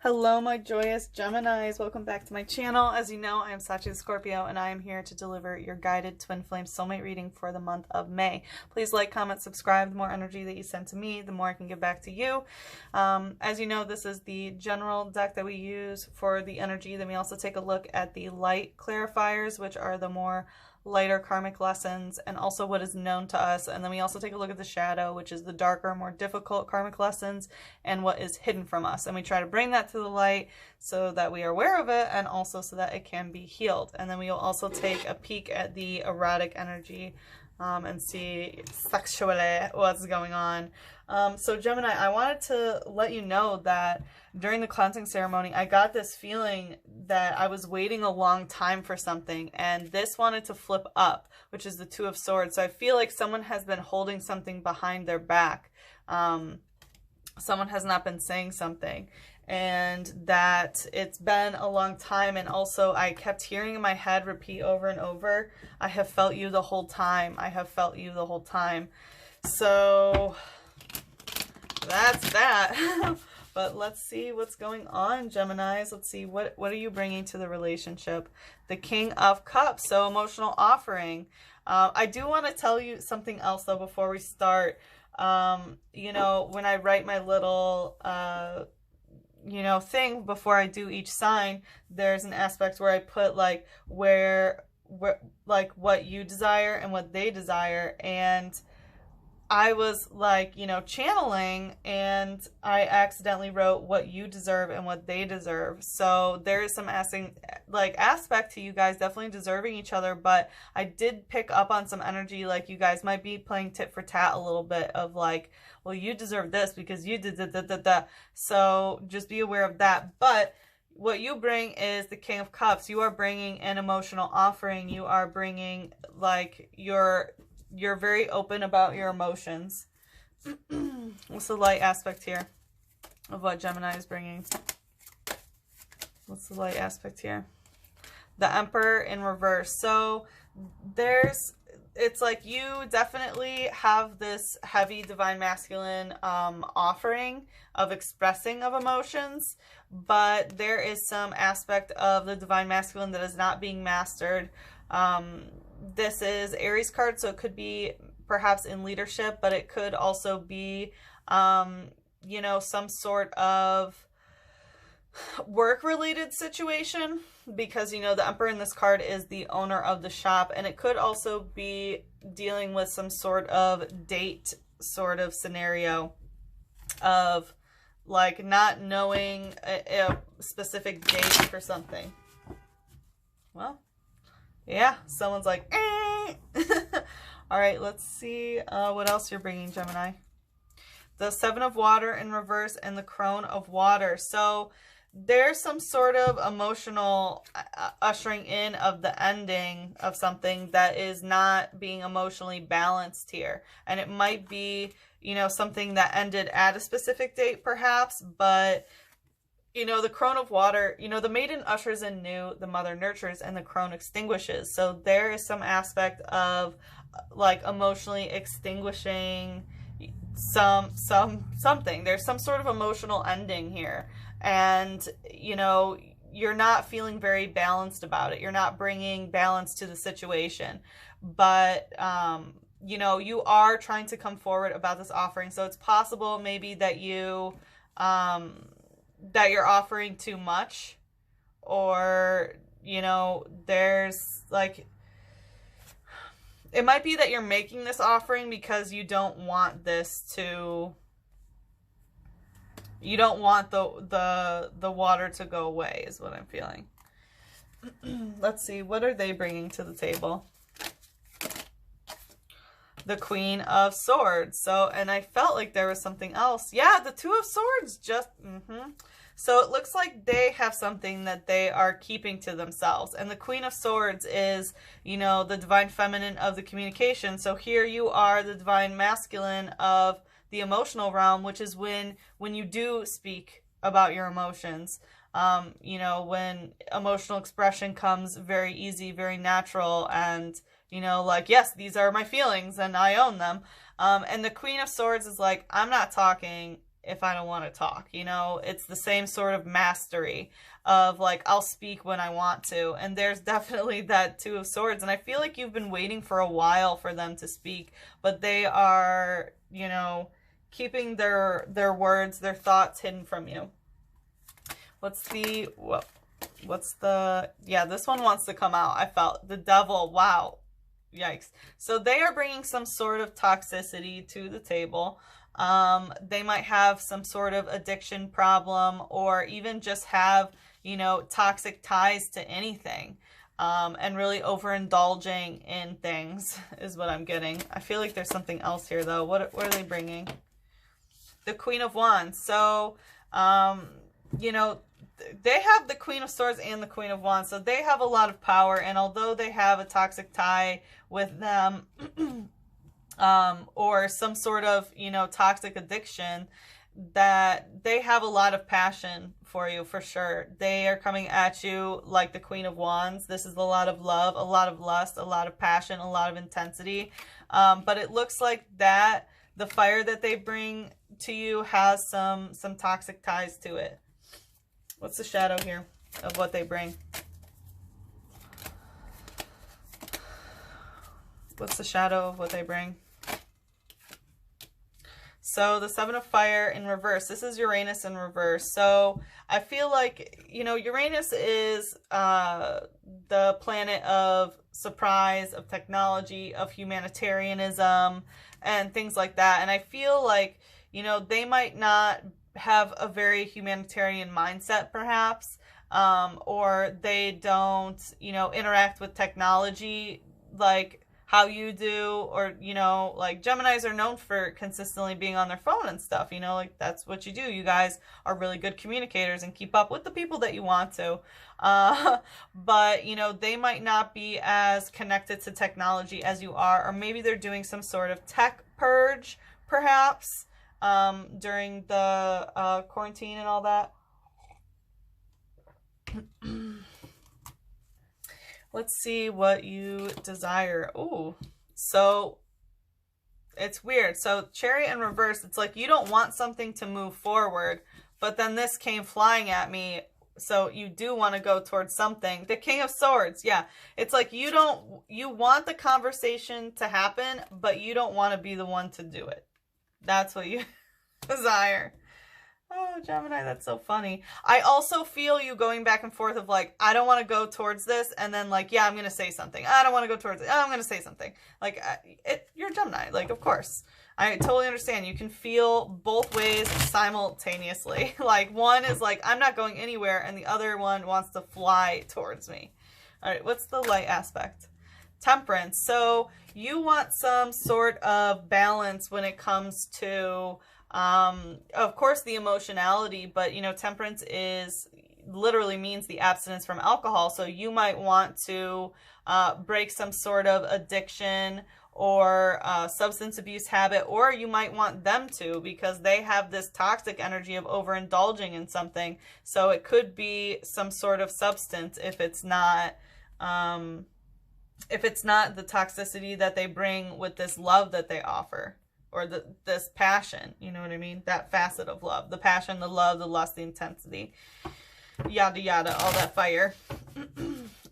Hello, my joyous Geminis. Welcome back to my channel. As you know, I am Sachi the Scorpio, and I am here to deliver your guided twin flame soulmate reading for the month of May. Please like, comment, subscribe. The more energy that you send to me, the more I can give back to you. As you know, this is the general deck that we use for the energy. Then we also take a look at the light clarifiers, which are the more lighter karmic lessons and also what is known to us. And then we also take a look at the shadow, which is the darker, more difficult karmic lessons and what is hidden from us. And we try to bring that to the light so that we are aware of it and also so that it can be healed. And then we will also take a peek at the erotic energy and see sexually what's going on. So Gemini, I wanted to let you know that during the cleansing ceremony, I got this feeling that I was waiting a long time for something, and this wanted to flip up, which is the Two of Swords. So I feel like someone has been holding something behind their back. Someone has not been saying something, and that it's been a long time. And also I kept hearing in my head repeat over and over, I have felt you the whole time. I have felt you the whole time. So that's that. But let's see what's going on, Geminis. Let's see, what are you bringing to the relationship? The King of Cups, so emotional offering. I do want to tell you something else, though, before we start. You know, when I write my little, you know, thing before I do each sign, there's an aspect where I put, like, where like, what you desire and what they desire. And I was like, you know, channeling, and I accidentally wrote what you deserve and what they deserve. So there is some aspect to you guys definitely deserving each other, but I did pick up on some energy, like you guys might be playing tit for tat a little bit of like, well, you deserve this because you did da. So just be aware of that. But what you bring is the King of Cups. You are bringing an emotional offering. You are bringing, like, you're very open about your emotions. What's the light aspect here of what Gemini is bringing? What's the light aspect here? The Emperor in reverse. So it's like you definitely have this heavy divine masculine offering of expressing of emotions, but there is some aspect of the divine masculine that is not being mastered. This is Aries card, so it could be perhaps in leadership, but it could also be, you know, some sort of work-related situation, because, you know, the Emperor in this card is the owner of the shop, and it could also be dealing with some sort of date sort of scenario of, like, not knowing a specific date for something. Well, yeah, someone's like, eh. All right, let's see what else you're bringing, Gemini. The Seven of Water in reverse and the Crone of Water. So there's some sort of emotional ushering in of the ending of something that is not being emotionally balanced here. And it might be, you know, something that ended at a specific date perhaps, but you know, the Crone of Water, you know, the maiden ushers in new, the mother nurtures, and the crone extinguishes. So there is some aspect of, like, emotionally extinguishing something. There's some sort of emotional ending here. And, you know, you're not feeling very balanced about it. You're not bringing balance to the situation. But, you know, you are trying to come forward about this offering. So it's possible maybe that you, that you're offering too much, or, you know, there's, like, it might be that you're making this offering because you don't want this to, you don't want the water to go away, is what I'm feeling. Let's see, what are they bringing to the table? The Queen of Swords. So, and I felt like there was something else. Yeah, the Two of Swords just, So it looks like they have something that they are keeping to themselves. And the Queen of Swords is, you know, the divine feminine of the communication. So here you are, the divine masculine of the emotional realm, which is when you do speak about your emotions. You know, when emotional expression comes very easy, very natural, and, you know, like, yes, these are my feelings and I own them. And the Queen of Swords is like, I'm not talking if I don't want to talk, you know? It's the same sort of mastery of like, I'll speak when I want to. And there's definitely that Two of Swords. And I feel like you've been waiting for a while for them to speak, but they are, you know, keeping their words, their thoughts hidden from you. What's the, yeah, this one wants to come out. I felt the Devil. Wow. Yikes. So they are bringing some sort of toxicity to the table. They might have some sort of addiction problem, or even just have, you know, toxic ties to anything, and really overindulging in things is what I'm getting. I feel like there's something else here though. What are they bringing? The Queen of Wands. So, you know, they have the Queen of Swords and the Queen of Wands, so they have a lot of power, and although they have a toxic tie with them, or some sort of, you know, toxic addiction, that they have a lot of passion for you, for sure. They are coming at you like the Queen of Wands. This is a lot of love, a lot of lust, a lot of passion, a lot of intensity, but it looks like that the fire that they bring to you has some toxic ties to it. What's the shadow here of what they bring? What's the shadow of what they bring? So the Seven of Fire in reverse. This is Uranus in reverse. So I feel like, you know, Uranus is the planet of surprise, of technology, of humanitarianism, and things like that. And I feel like, you know, they might not have a very humanitarian mindset, perhaps, or they don't, you know, interact with technology like how you do, or, you know, like Geminis are known for consistently being on their phone and stuff, you know, like that's what you do. You guys are really good communicators and keep up with the people that you want to, but, you know, they might not be as connected to technology as you are, or maybe they're doing some sort of tech purge, perhaps, during the quarantine and all that. Let's see what you desire. Ooh, so it's weird. So Chariot in reverse, it's like you don't want something to move forward, but then this came flying at me. So you do want to go towards something. The King of Swords, yeah. It's like you want the conversation to happen, but you don't want to be the one to do it. That's what you desire. Oh, Gemini, that's so funny. I also feel you going back and forth of like, I don't want to go towards this, and then like, yeah, I'm going to say something. I don't want to go towards it. I'm going to say something. Like, you're Gemini, like, of course. I totally understand. You can feel both ways simultaneously. Like, one is like, I'm not going anywhere, and the other one wants to fly towards me. All right, what's the light aspect? Temperance. So you want some sort of balance when it comes to, of course, the emotionality, but, you know, temperance literally means the abstinence from alcohol. So you might want to break some sort of addiction or substance abuse habit, or you might want them to, because they have this toxic energy of overindulging in something. So it could be some sort of substance if it's not the toxicity that they bring with this love that they offer. Or this passion, you know what I mean? That facet of love. The passion, the love, the lust, the intensity. Yada, yada, all that fire.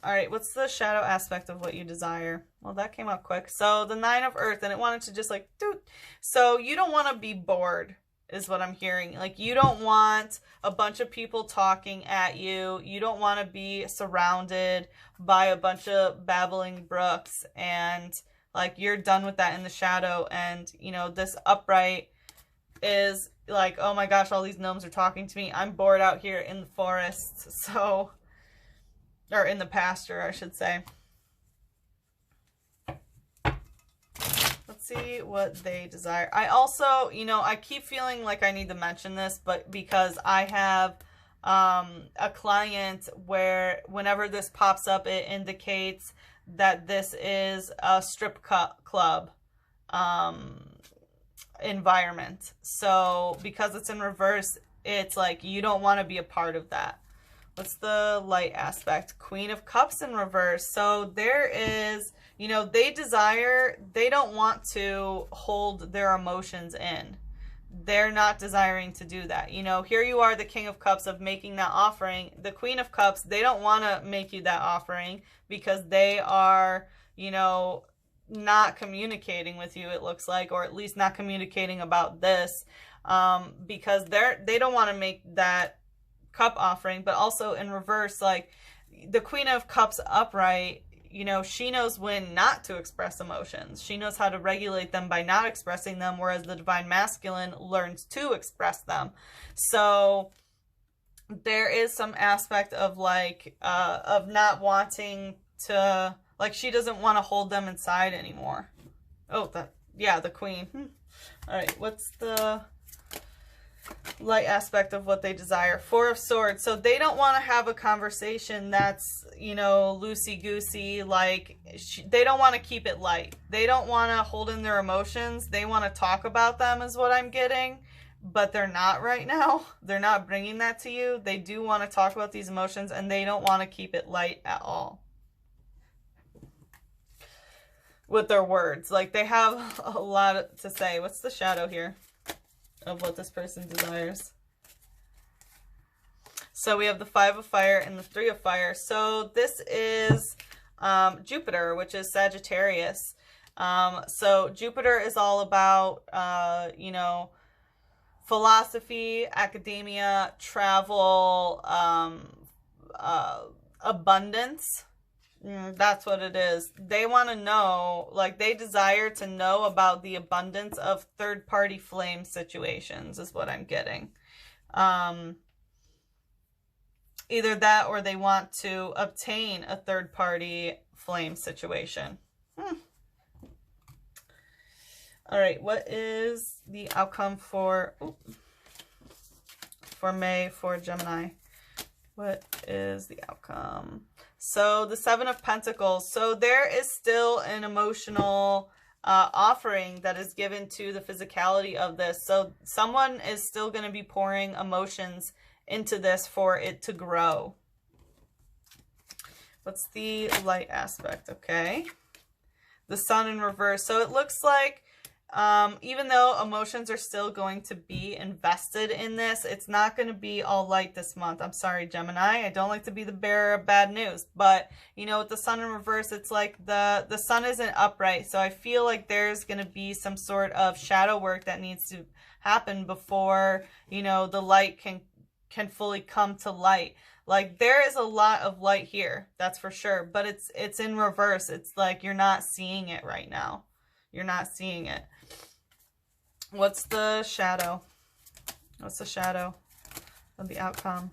All right, what's the shadow aspect of what you desire? Well, that came out quick. So the Nine of Earth, and it wanted to just like, doot. So you don't want to be bored, is what I'm hearing. Like, you don't want a bunch of people talking at you. You don't want to be surrounded by a bunch of babbling brooks, and like, you're done with that in the shadow. And, you know, this upright is like, oh my gosh, all these gnomes are talking to me. I'm bored out here in the forest. So, or in the pasture, I should say. Let's see what they desire. I also, you know, I keep feeling like I need to mention this, but because I have a client where whenever this pops up, it indicates that this is a strip club environment. So because it's in reverse, it's like you don't want to be a part of that. What's the light aspect? Queen of Cups in reverse. So there is, you know, they don't want to hold their emotions in. they're not desiring to do that. You know, here you are, the King of Cups, of making that offering. The Queen of Cups, they don't want to make you that offering because they are, you know, not communicating with you, it looks like, or at least not communicating about this, because they don't want to make that cup offering. But also in reverse, like the Queen of Cups upright, you know, she knows when not to express emotions. She knows how to regulate them by not expressing them, whereas the Divine Masculine learns to express them. So there is some aspect of like, of not wanting to, like, she doesn't want to hold them inside anymore. Oh, yeah, the Queen. All right, what's the light aspect of what they desire? Four of Swords. So they don't want to have a conversation that's, you know, loosey-goosey. Like, they don't want to keep it light. They don't want to hold in their emotions. They want to talk about them is what I'm getting. But they're not right now. They're not bringing that to you. They do want to talk about these emotions, and they don't want to keep it light at all with their words. Like, they have a lot to say. What's the shadow here of what this person desires? So we have the Five of Fire and the Three of Fire. So this is Jupiter, which is Sagittarius. So Jupiter is all about, you know, philosophy, academia, travel, abundance. That's what it is. They want to know, like, they desire to know about the abundance of third-party flame situations is what I'm getting. Either that or they want to obtain a third-party flame situation. All right, what is the outcome for May for Gemini? What is the outcome? So the Seven of Pentacles. So there is still an emotional offering that is given to the physicality of this. So someone is still going to be pouring emotions into this for it to grow. What's the light aspect? Okay. The Sun in reverse. So it looks like even though emotions are still going to be invested in this, it's not going to be all light this month. I'm sorry, Gemini. I don't like to be the bearer of bad news. But, you know, with the Sun in reverse, it's like the Sun isn't upright. So I feel like there's going to be some sort of shadow work that needs to happen before, you know, the light can fully come to light. Like, there is a lot of light here, that's for sure. But it's in reverse. It's like you're not seeing it right now. You're not seeing it. What's the shadow? What's the shadow of the outcome?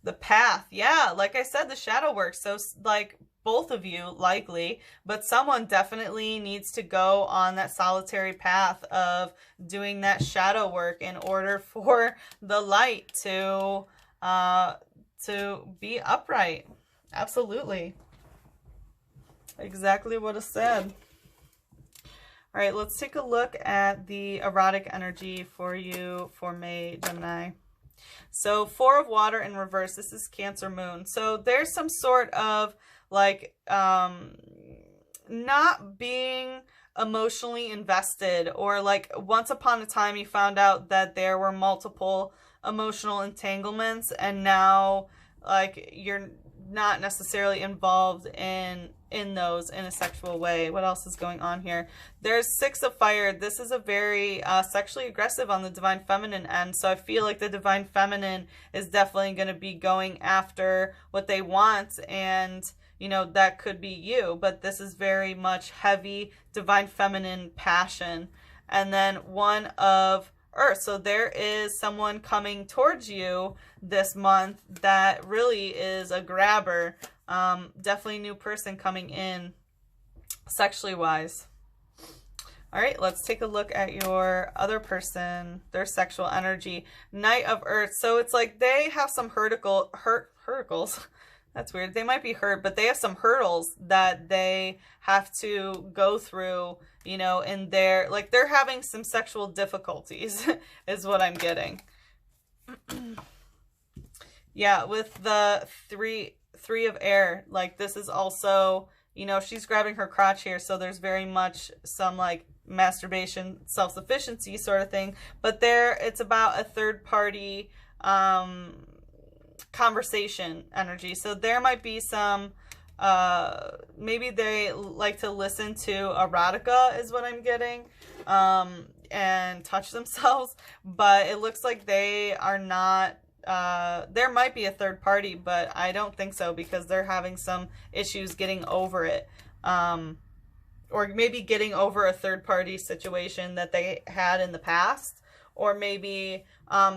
The Path. Yeah, like I said, the shadow work. So, like, both of you, likely, but someone definitely needs to go on that solitary path of doing that shadow work in order for the light to be upright. Absolutely. Exactly what I said. All right, let's take a look at the erotic energy for you for May, Gemini. So Four of Water in reverse. This is Cancer Moon. So there's some sort of like not being emotionally invested, or like once upon a time you found out that there were multiple emotional entanglements and now like you're not necessarily involved in those in a sexual way. What else is going on here? There's Six of Fire. This is a very sexually aggressive on the Divine Feminine end. So I feel like the Divine Feminine is definitely going to be going after what they want, and you know, that could be you, but this is very much heavy Divine Feminine passion. And then One of Earth. So there is someone coming towards you this month that really is a grabber. Definitely new person coming in sexually wise. All right, let's take a look at your other person, their sexual energy. Knight of Earth. So it's like they have some hurdles. That's weird. They might be hurt, but they have some hurdles that they have to go through, you know, in their, like, they're having some sexual difficulties is what I'm getting. Yeah, with the three of air, like this is also, you know, she's grabbing her crotch here. So there's very much some like masturbation, self-sufficiency sort of thing, but it's about a third party conversation energy. So there might be some maybe they like to listen to erotica is what I'm getting, and touch themselves, but it looks like they are not, there might be a third party, but I don't think so, because they're having some issues getting over it, or maybe getting over a third party situation that they had in the past, or maybe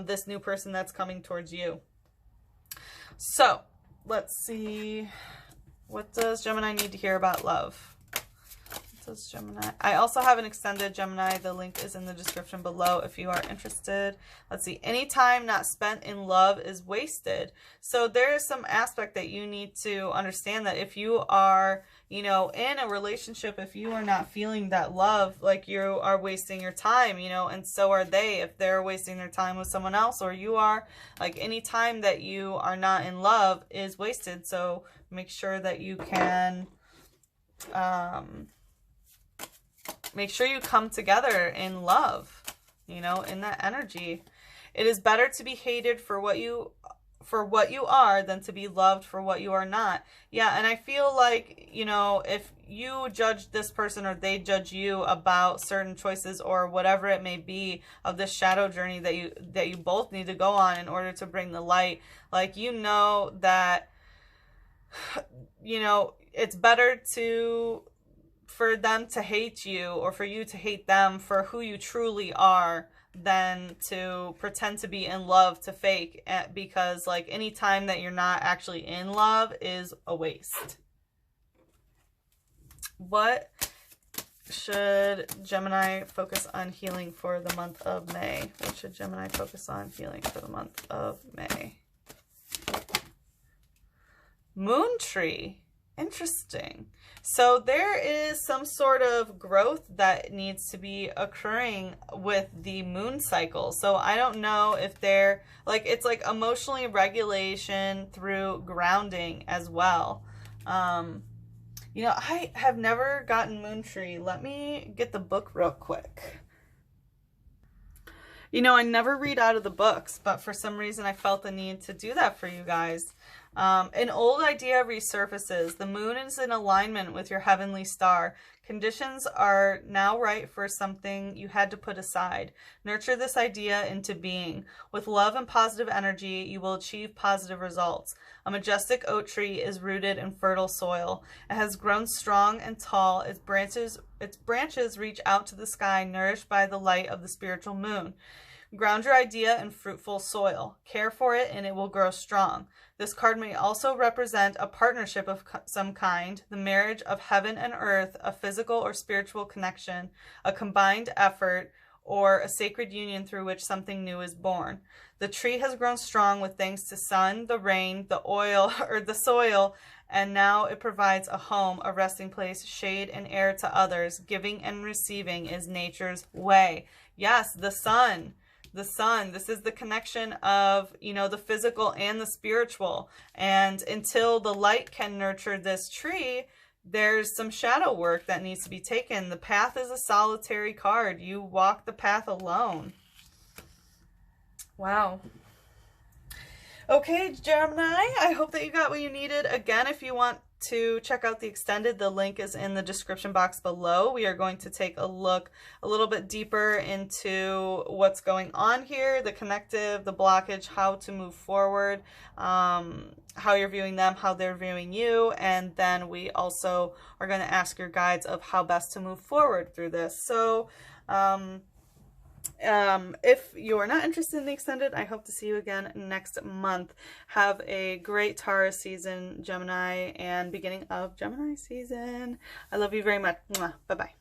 this new person that's coming towards you. So let's see, what does Gemini need to hear about love? What does Gemini? I also have an extended Gemini. The link is in the description below if you are interested. Let's see. Any time not spent in love is wasted. So there is some aspect that you need to understand, that if you are, you know, in a relationship, if you are not feeling that love, like, you are wasting your time, you know, and so are they if they're wasting their time with someone else, or you are. Like, any time that you are not in love is wasted. So make sure that you can make sure you come together in love, you know, in that energy. It is better to be hated for what you are than to be loved for what you are not. Yeah, and I feel like, you know, if you judge this person or they judge you about certain choices or whatever it may be of this shadow journey that you both need to go on in order to bring the light, like, you know that, you know, it's better for them to hate you, or for you to hate them for who you truly are, than to pretend to be in love to fake, because, like, any time that you're not actually in love is a waste. What should Gemini focus on healing for the month of May? What should Gemini focus on healing for the month of May? Moon tree. Interesting. So there is some sort of growth that needs to be occurring with the moon cycle. So I don't know if they're like, it's like emotionally regulation through grounding as well. You know, I have never gotten moon tree. Let me get the book real quick. You know, I never read out of the books, but for some reason I felt the need to do that for you guys. An old idea resurfaces. The moon is in alignment with your heavenly star. Conditions are now right for something you had to put aside. Nurture this idea into being. With love and positive energy, you will achieve positive results. A majestic oak tree is rooted in fertile soil. It has grown strong and tall. Its branches reach out to the sky, nourished by the light of the spiritual moon. Ground your idea in fruitful soil. Care for it and it will grow strong. This card may also represent a partnership of some kind, the marriage of heaven and earth, a physical or spiritual connection, a combined effort, or a sacred union through which something new is born. The tree has grown strong with thanks to sun, the rain, the oil, or the soil, and now it provides a home, a resting place, shade, and air to others. Giving and receiving is nature's way. Yes, the sun. The sun. This is the connection of, you know, the physical and the spiritual. And until the light can nurture this tree, there's some shadow work that needs to be taken. The path is a solitary card. You walk the path alone. Wow. Okay, Gemini, I hope that you got what you needed. Again, if you want to check out the extended, the link is in the description box below. We are going to take a look a little bit deeper into what's going on here, the connective, the blockage, how to move forward, how you're viewing them, how they're viewing you, and then we also are going to ask your guides of how best to move forward through this. So if you are not interested in the extended, I hope to see you again next month. Have a great Taurus season, Gemini, and beginning of Gemini season. I love you very much. Bye-bye.